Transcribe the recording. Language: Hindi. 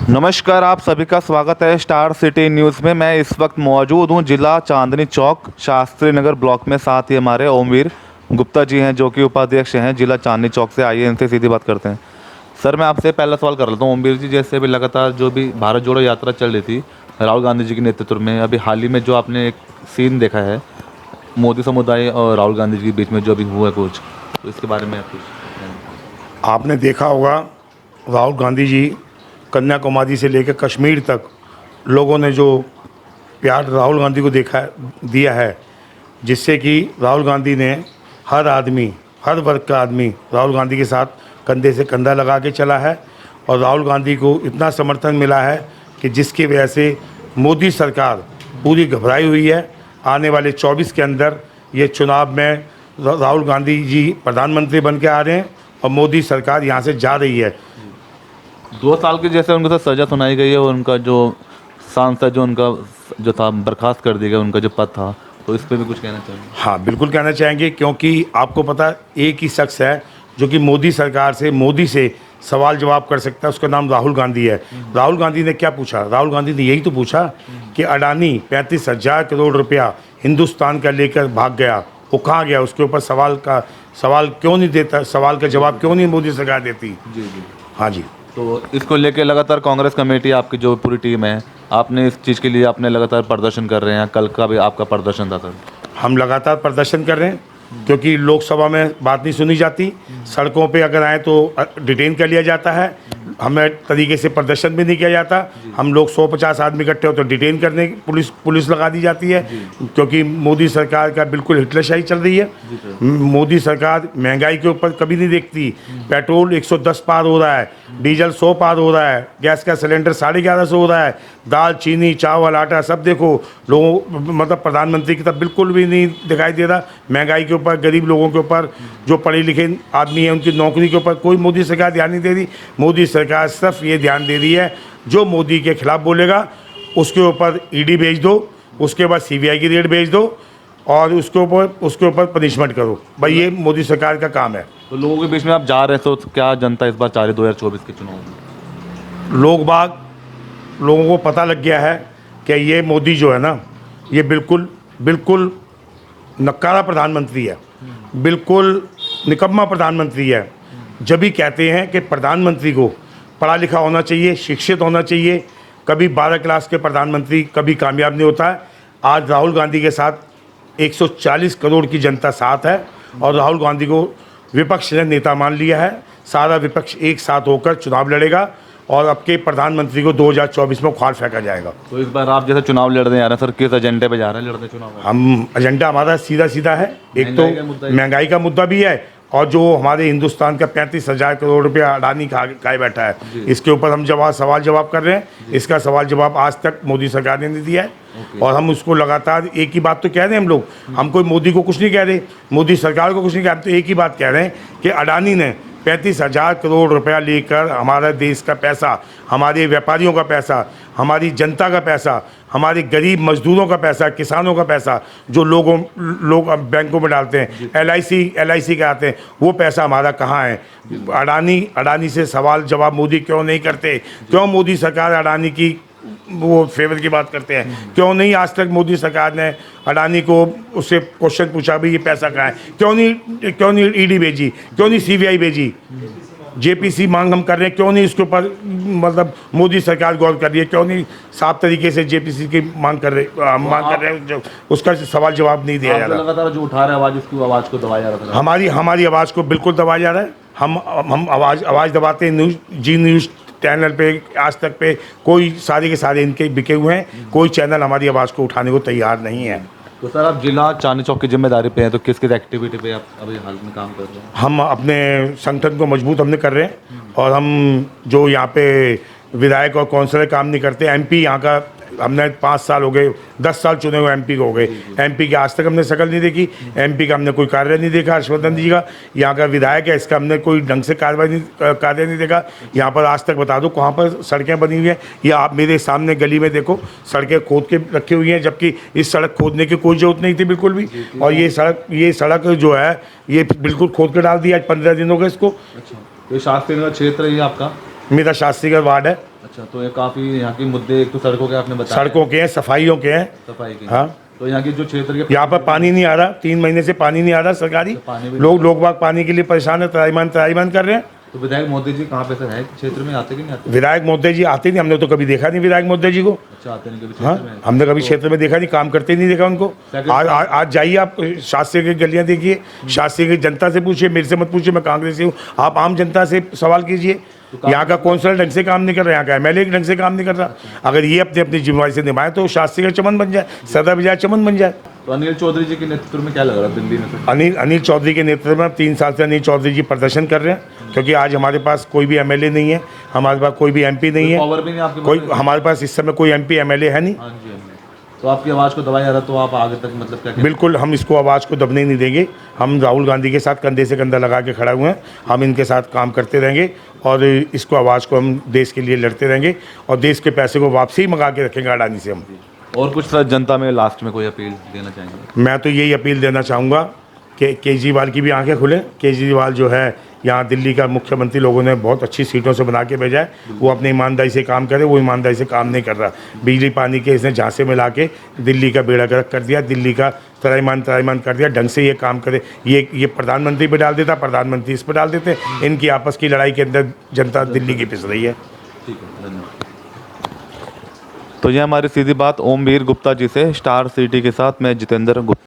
नमस्कार, आप सभी का स्वागत है स्टार सिटी न्यूज़ में। मैं इस वक्त मौजूद हूं जिला चांदनी चौक शास्त्री नगर ब्लॉक में। साथ ही हमारे ओमवीर गुप्ता जी हैं जो कि उपाध्यक्ष हैं जिला चांदनी चौक से। आइए इनसे सीधी बात करते हैं। सर, मैं आपसे पहला सवाल कर लेता हूं। ओमवीर जी, जैसे अभी लगातार जो भी भारत जोड़ो यात्रा चल रही थी राहुल गांधी जी के नेतृत्व में, अभी हाल ही में जो आपने एक सीन देखा है मोदी समुदाय और राहुल गांधी जी के बीच में जो अभी हुआ कुछ, तो इसके बारे में आप कुछ। आपने देखा होगा राहुल गांधी जी कन्याकुमारी से लेकर कश्मीर तक लोगों ने जो प्यार राहुल गांधी को दिया है, जिससे कि राहुल गांधी ने हर आदमी, हर वर्ग का आदमी राहुल गांधी के साथ कंधे से कंधा लगा के चला है। और राहुल गांधी को इतना समर्थन मिला है कि जिसकी वजह से मोदी सरकार पूरी घबराई हुई है। आने वाले 24 के अंदर ये चुनाव में राहुल गांधी जी प्रधानमंत्री बन के आ रहे हैं और मोदी सरकार यहाँ से जा रही है। 2 साल की जैसे उनके साथ सज़ा सुनाई गई है और उनका जो सांसद जो था बर्खास्त कर दिया गया, उनका जो पद था, तो इस पर भी कुछ कहना चाहिए? हाँ, बिल्कुल कहना चाहेंगे, क्योंकि आपको पता एक ही शख्स है जो कि मोदी सरकार से, मोदी से सवाल जवाब कर सकता है, उसका नाम राहुल गांधी है। राहुल गांधी ने क्या पूछा? राहुल गांधी ने यही तो पूछा कि अडानी 35,000 करोड़ रुपया हिंदुस्तान का लेकर भाग गया, वो कहाँ गया? उसके ऊपर सवाल क्यों नहीं देता, सवाल का जवाब क्यों नहीं मोदी सरकार देती? जी जी। हाँ जी। तो इसको लेके लगातार कांग्रेस कमेटी, आपकी जो पूरी टीम है, आपने इस चीज़ के लिए आपने लगातार प्रदर्शन कर रहे हैं। कल का भी आपका प्रदर्शन था सर। हम लगातार प्रदर्शन कर रहे हैं क्योंकि लोकसभा में बात नहीं सुनी जाती। सड़कों पे अगर आए तो डिटेन कर लिया जाता है, हमें तरीके से प्रदर्शन भी नहीं किया जाता। हम लोग 150 आदमी इकट्ठे हो तो डिटेन करने पुलिस लगा दी जाती है, क्योंकि मोदी सरकार का बिल्कुल हिटलरशाही चल रही है। मोदी सरकार महंगाई के ऊपर कभी नहीं देखती। पेट्रोल 110 पार हो रहा है, डीजल 100 पार हो रहा है, गैस का सिलेंडर 1150 हो रहा है, दाल चीनी चावल आटा सब देखो लोगों, मतलब प्रधानमंत्री की तरफ बिल्कुल भी नहीं दिखाई दे रहा। महंगाई के ऊपर, गरीब लोगों के ऊपर, जो पढ़े लिखे आदमी हैं उनकी नौकरी के ऊपर कोई मोदी सरकार ध्यान नहीं दे रही। मोदी सरकार सिर्फ ये ध्यान दे रही है जो मोदी के खिलाफ बोलेगा उसके ऊपर ईडी भेज दो, उसके बाद सीबीआई की रेड भेज दो और उसके ऊपर पनिशमेंट करो। भाई ये मोदी सरकार का काम है। तो लोगों के बीच में आप जा रहे हैं, तो क्या जनता इस बार चाह रही 2024 के चुनाव में? लोगों को पता लग गया है कि ये मोदी जो है ना, ये बिल्कुल नकारा प्रधानमंत्री है, बिल्कुल निकम्मा प्रधानमंत्री है। जब भी कहते हैं कि प्रधानमंत्री को पढ़ा लिखा होना चाहिए, शिक्षित होना चाहिए, कभी 12 क्लास के प्रधानमंत्री कभी कामयाब नहीं होता है। आज राहुल गांधी के साथ 140 करोड़ की जनता साथ है और राहुल गांधी को विपक्ष ने नेता मान लिया है। सारा विपक्ष एक साथ होकर चुनाव लड़ेगा और अब के प्रधानमंत्री को 2024 में उखाड़ फेंका जाएगा। तो इस बार आप जैसे चुनाव लड़ने आ रहे हैं सर, किस एजेंडे पे जा रहे हैं लड़ने चुनाव? हम एजेंडा हमारा सीधा है। एक तो महंगाई का मुद्दा भी है और जो हमारे हिंदुस्तान का 35,000 करोड़ रुपया अडानी खाए बैठा है, इसके ऊपर हम सवाल जवाब कर रहे हैं। इसका सवाल जवाब आज तक मोदी सरकार ने नहीं दिया है और हम उसको लगातार एक ही बात तो कह रहे हैं। हम कोई मोदी को कुछ नहीं कह रहे, मोदी सरकार को कुछ नहीं कह रहे, हम तो एक ही बात कह रहे हैं कि अडानी ने 35,000 करोड़ रुपया लेकर हमारे देश का पैसा, हमारे व्यापारियों का पैसा, हमारी जनता का पैसा, हमारे गरीब मजदूरों का पैसा, किसानों का पैसा जो लोग अब बैंकों में डालते हैं, LIC के आते हैं, वो पैसा हमारा कहाँ है? अडानी से सवाल जवाब मोदी क्यों नहीं करते? क्यों मोदी सरकार अडानी की वो फेवर की बात करते हैं? क्यों नहीं आज तक मोदी सरकार ने अडानी को उससे क्वेश्चन पूछा भी ये पैसा कहाँ है? क्यों नहीं ईडी भेजी? क्यों नहीं सीबीआई भेजी? JPC मांग हम कर रहे हैं, क्यों नहीं इसके ऊपर मतलब मोदी सरकार गौर कर रही है? क्यों नहीं साफ तरीके से JPC की मांग कर रहे हैं? जो उसका सवाल जवाब नहीं दिया जा रहा। लगातार जो उठा रहे हैं आवाज़, उसकी आवाज़ को दबाया जा रहा है। हमारी आवाज़ को बिल्कुल दबाया जा रहा है। हम आवाज़ दबाते हैं। न्यूज़ चैनल पे, आज तक पे कोई सारे के सारे इनके बिके हुए हैं। कोई चैनल हमारी आवाज़ को उठाने को तैयार नहीं है। तो सर, आप जिला चांदनी चौक की जिम्मेदारी पे हैं, तो किस एक्टिविटी पे आप अभी हाल में काम कर रहे हैं? हम अपने संगठन को मजबूत हमने कर रहे हैं और हम जो यहाँ पे विधायक और काउंसलर काम नहीं करते, MP यहाँ का हमने 5 साल हो गए, 10 साल चुने हुए MP को हो गए। MP की आज तक हमने शक्ल नहीं देखी, MP का हमने कोई कार्य नहीं देखा। हर्षवर्धन जी का यहाँ का विधायक है, इसका हमने कोई ढंग से कार्य नहीं देखा। यहाँ पर आज तक बता दो कहाँ पर सड़कें बनी हुई हैं? या आप मेरे सामने गली में देखो, सड़कें खोद के रखी हुई हैं, जबकि इस सड़क खोदने की कोई जरूरत नहीं थी बिल्कुल भी। और ये सड़क जो है ये बिल्कुल खोद के डाल दिया। आज 15 दिन हो गए इसको। तो शास्त्री नगर क्षेत्र है आपका? मेरा शास्त्रीगढ़ वार्ड है। अच्छा, तो ये काफ़ी यहाँ के मुद्दे, एक तो सड़कों के आपने बताया, सड़कों के हैं, सफाइयों के हैं। सफाई के, हाँ। तो यहाँ के जो क्षेत्र के यहाँ पर पानी नहीं आ रहा, 3 महीने से पानी नहीं आ रहा सरकारी। पानी भी लोग बाग पानी के लिए परेशान है, त्राईमान कर रहे हैं। तो विधायक मोदी जी कहाँ पे सर है, क्षेत्र में आते कि नहीं आते? विधायक मोदी जी आते नहीं, हमने तो कभी देखा नहीं विधायक मोदी जी को। अच्छा, आते नहीं कभी हाँ, क्षेत्र में? हमने कभी क्षेत्र में देखा नहीं, काम करते नहीं देखा उनको। आज जाइए आप शास्त्री की गलियां देखिए, शास्त्री की जनता से पूछिए, मेरे से मत पूछिए, मैं कांग्रेसी हूँ। आप आम जनता से सवाल कीजिए। यहाँ का काउंसलर ढंग से काम नहीं कर रहा, यहाँ का एमएलए ढंग से काम नहीं कर रहा। अगर ये अपनी अपनी जिम्मेवारी से निभाए तो शास्त्री का चमन बन जाए, सदा विजय चमन बन जाए। तो अनिल चौधरी जी के नेतृत्व में क्या लग रहा है दिल्ली में फिर? अनिल चौधरी के नेतृत्व में 3 साल से अनिल चौधरी जी प्रदर्शन कर रहे हैं, क्योंकि आज हमारे पास कोई भी एमएलए नहीं है, हमारे पास कोई भी एमपी नहीं है, पावर भी नहीं आपके कोई पास? हमारे पास इस समय कोई एमपी एमएलए है नहीं। हाँ जी, हाँ जी। तो आपकी आवाज़ को दबाया जा रहा, तो आप आगे तक मतलब क्या? बिल्कुल, हम इसको आवाज़ को दबने नहीं देंगे। हम राहुल गांधी के साथ कंधे से कंधा लगा के खड़ा हुए हैं, हम इनके साथ काम करते रहेंगे और इसको आवाज़ को हम देश के लिए लड़ते रहेंगे और देश के पैसे को वापसी मंगा के रखेंगे अडानी से हम। और कुछ सर जनता में लास्ट में कोई अपील देना चाहेंगे? मैं तो यही अपील देना चाहूँगा कि केजरीवाल की भी आंखें खुलें। केजरीवाल जो है यहाँ दिल्ली का मुख्यमंत्री, लोगों ने बहुत अच्छी सीटों से बना के भेजा है, वो अपनी ईमानदारी से काम करे, वो ईमानदारी से काम नहीं कर रहा। बिजली पानी के इसने झांसे में ला के दिल्ली का बेड़ा गर्क कर दिया, दिल्ली का त्राईमान कर दिया। ढंग से ये काम करे, ये प्रधानमंत्री पे डाल देता, प्रधानमंत्री इस पर डाल देते। इनकी आपस की लड़ाई के अंदर जनता दिल्ली की पिस रही है। ठीक है, धन्यवाद। तो ये हमारी सीधी बात ओमवीर गुप्ता जी से, स्टार सिटी के साथ मैं जितेंद्र गुप्ता।